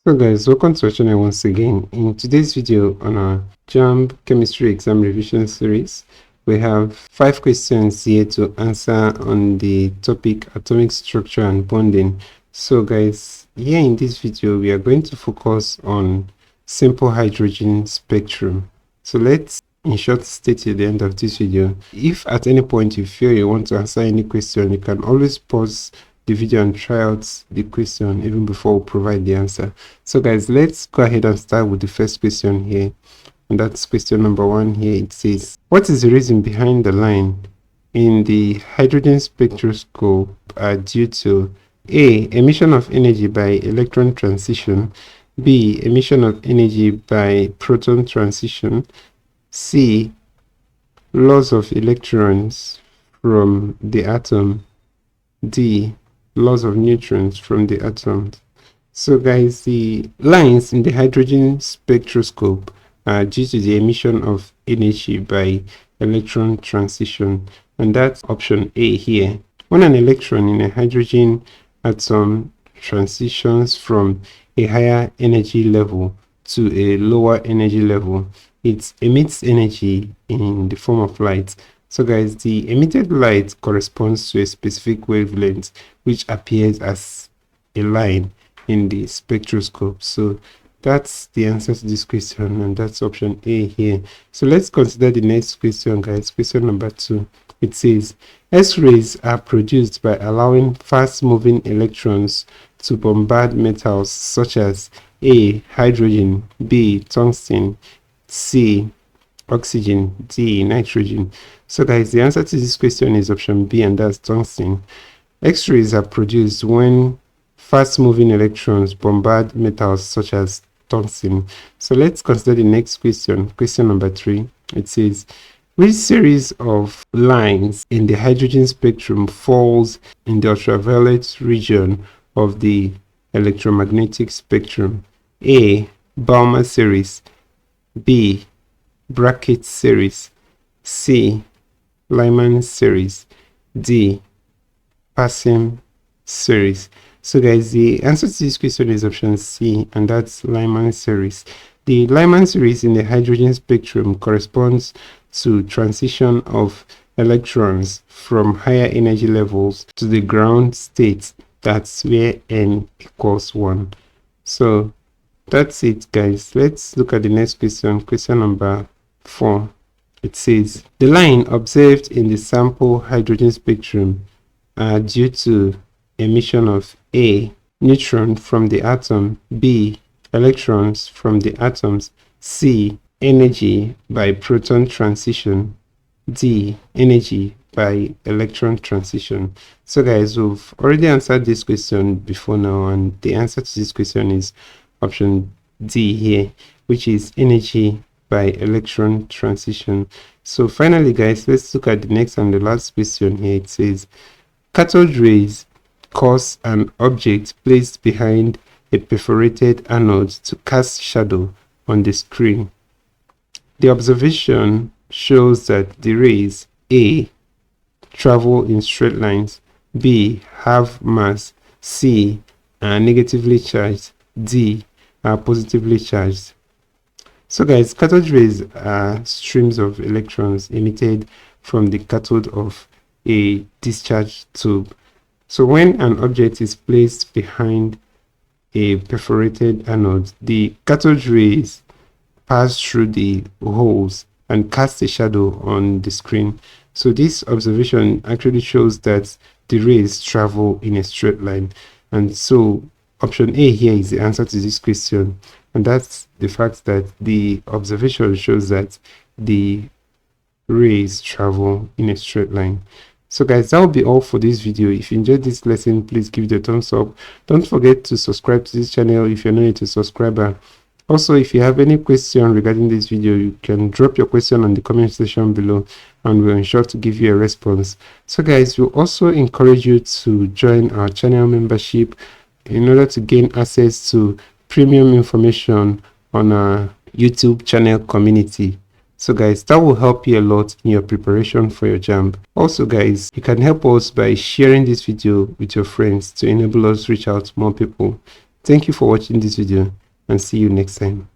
So guys, welcome to our channel once again. In today's video on our JAMB Chemistry exam revision series, we have 5 questions here to answer on the topic atomic structure and bonding. So guys, here in this video we are going to focus on simple hydrogen spectrum. So let's in short state at the end of this video. If at any point you feel you want to answer any question, you can always pause the video and try out the question even before we provide the answer. So guys, let's go ahead and start with the first question here, and that's question number 1 here. It says, what is the reason behind the line in the hydrogen spectroscope are due to A, emission of energy by electron transition, B, emission of energy by proton transition, C, loss of electrons from the atom, D, loss of neutrons from the atoms. So guys, the lines in the hydrogen spectroscope are due to the emission of energy by electron transition, and that's option A here. When an electron in a hydrogen atom transitions from a higher energy level to a lower energy level, it emits energy in the form of light. So guys, the emitted light corresponds to a specific wavelength which appears as a line in the spectroscope. So that's the answer to this question, and that's option A here. So let's consider the next question, guys. Question number 2. It says, X-rays are produced by allowing fast-moving electrons to bombard metals such as A, hydrogen, B, tungsten, C, oxygen, D, nitrogen. So guys, the answer to this question is option B, and that's tungsten. X-rays are produced when fast-moving electrons bombard metals such as tungsten. So let's consider the next question. Question number 3. It says, which series of lines in the hydrogen spectrum falls in the ultraviolet region of the electromagnetic spectrum? A, Balmer series, B, Brackett series, C, Lyman series, D, Passem series. So guys, the answer to this question is option C, and that's Lyman series. The Lyman series in the hydrogen spectrum corresponds to transition of electrons from higher energy levels to the ground state. That's where n equals 1. So that's it, guys. Let's look at the next question. Question number 4. It says, the line observed in the sample hydrogen spectrum are due to emission of A, neutron from the atom, B, electrons from the atoms, C, energy by proton transition, D, energy by electron transition. So guys, we've already answered this question before now, and the answer to this question is option D here, which is energy by electron transition. So finally, guys, let's look at the next and the last question here. It says, cathode rays cause an object placed behind a perforated anode to cast shadow on the screen. The observation shows that the rays A, travel in straight lines, B, have mass, C, are negatively charged, D, are positively charged. So guys, cathode rays are streams of electrons emitted from the cathode of a discharge tube. So when an object is placed behind a perforated anode, the cathode rays pass through the holes and cast a shadow on the screen. So this observation actually shows that the rays travel in a straight line. And so option A here is the answer to this question, and that's the fact that the observation shows that the rays travel in a straight line. So guys, that will be all for this video. If you enjoyed this lesson, please give it a thumbs up. Don't forget to subscribe to this channel if you're not a subscriber. Also, if you have any question regarding this video, you can drop your question on the comment section below, and we'll ensure to give you a response. So guys, we'll also encourage you to join our channel membership in order to gain access to premium information on our YouTube channel community. So guys, that will help you a lot in your preparation for your JAMB. Also guys, you can help us by sharing this video with your friends to enable us reach out to more people. Thank you for watching this video and see you next time.